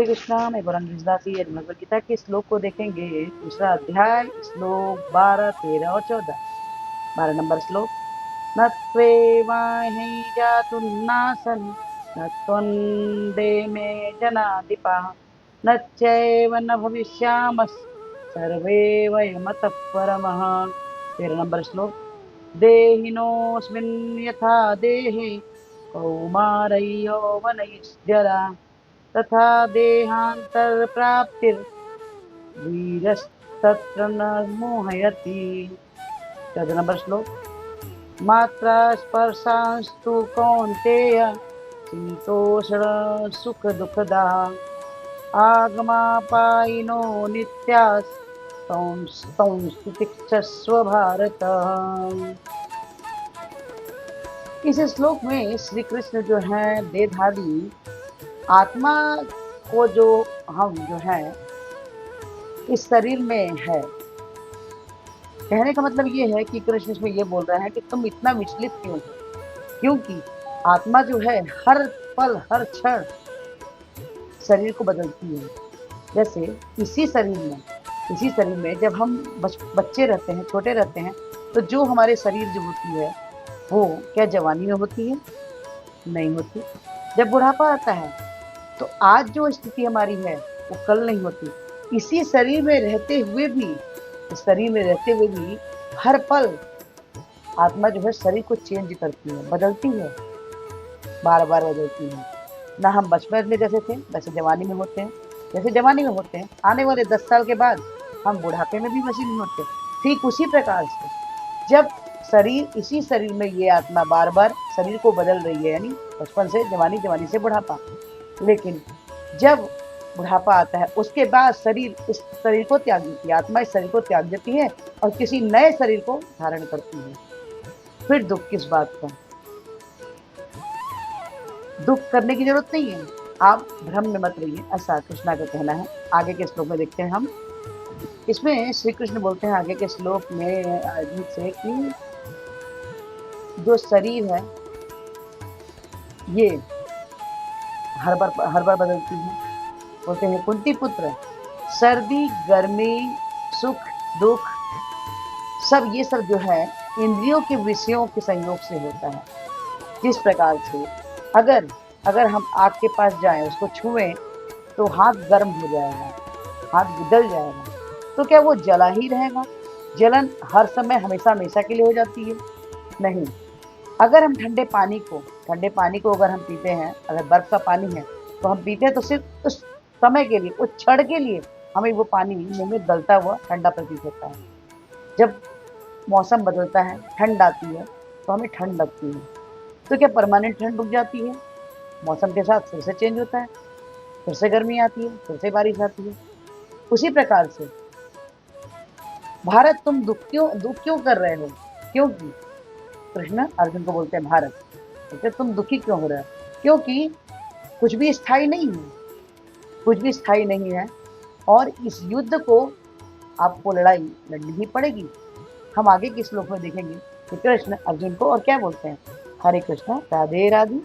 हरे कृष्णा। मैं गौरंग दासी भगवद गीता के श्लोक को देखेंगे। दूसरा अध्याय, श्लोक 12, 13 और 14। 12 नंबर श्लोक। न त्वेवाहि जातुन्नासन् न त्वन्दे मे जनाधिपाः न चैव न भविष्यामः सर्वे वयमतः परमः। 13 नंबर श्लोक। देहिनोऽस्मिन् यथा देहे कौमारय् यौवनैश्जरा तथा देहान्तरप्राप्तिर्वीरस्तत्र न मोहयति। 14 नंबर श्लोक। मात्रा स्पर्शांस्तु कौन्तेय शीतोष्ण सुख दुःखदा आगमापायिनो नित्यास्तुतिक्षस्व भारत। इस श्लोक में श्री कृष्ण जो है देहधारी आत्मा को जो हम जो है इस शरीर में है, कहने का मतलब ये है कि कृष्ण इसमें ये बोल रहा है कि तुम इतना विचलित क्यों हो, क्योंकि आत्मा जो है हर पल हर क्षण शरीर को बदलती है। जैसे इसी शरीर में जब हम बच्चे रहते हैं, छोटे रहते हैं, तो जो हमारे शरीर जो होती है वो क्या जवानी में होती है? नहीं होती। जब बुढ़ापा आता है तो आज जो स्थिति हमारी है वो कल नहीं होती। इसी शरीर में रहते हुए भी हर पल आत्मा जो है शरीर को चेंज करती है, बदलती है, बार बार बदलती है। ना हम बचपन में जैसे थे वैसे जवानी में होते हैं, जैसे जवानी में होते हैं, आने वाले 10 साल के बाद हम बुढ़ापे में भी वैसे नहीं होते। ठीक उसी प्रकार से जब शरीर, इसी शरीर में ये आत्मा बार बार शरीर को बदल रही है, यानी बचपन से जवानी, जवानी से बुढ़ापा। लेकिन जब बुढ़ापा आता है उसके बाद शरीर इस शरीर को त्याग देती है, आत्मा इस शरीर को त्याग देती है और किसी नए शरीर को धारण करती है। फिर दुख किस बात का? दुख करने की जरूरत नहीं है, आप भ्रम में मत रहिए, ऐसा कृष्णा का कहना है। आगे के श्लोक में देखते हैं हम। इसमें श्री कृष्ण बोलते हैं आगे के श्लोक में अर्जुन से कि जो शरीर है ये हर बार बदलती है। बोलते हैं कुंती पुत्र, सर्दी गर्मी सुख दुख सब ये सब जो है इंद्रियों के विषयों के संयोग से होता है। जिस प्रकार से अगर हम आग के पास जाएं, उसको छुएं तो हाथ गर्म हो जाएगा, हाथ जल जाएगा, तो क्या वो जला ही रहेगा? जलन हर समय हमेशा के लिए हो जाती है? नहीं। अगर हम ठंडे पानी को अगर हम पीते हैं, अगर बर्फ का पानी है तो हम पीते हैं तो सिर्फ उस समय के लिए, उस क्षण के लिए हमें वो पानी मुंह में गलता हुआ ठंडा प्रतीत होता है। जब मौसम बदलता है, ठंड आती है तो हमें ठंड लगती है, तो क्या परमानेंट ठंड रुक जाती है? मौसम के साथ फिर से चेंज होता है, फिर से गर्मी आती है, फिर से बारिश आती है। उसी प्रकार से भारत तुम दुख क्यों कर रहे हो? क्योंकि कृष्ण अर्जुन को बोलते हैं भारत, तो तुम दुखी क्यों हो रहे हो? क्योंकि कुछ भी स्थायी नहीं है और इस युद्ध को आपको लड़ाई लड़नी ही पड़ेगी। हम आगे के श्लोक में देखेंगे कि कृष्ण अर्जुन को और क्या बोलते हैं। हरे कृष्ण, राधे राधे।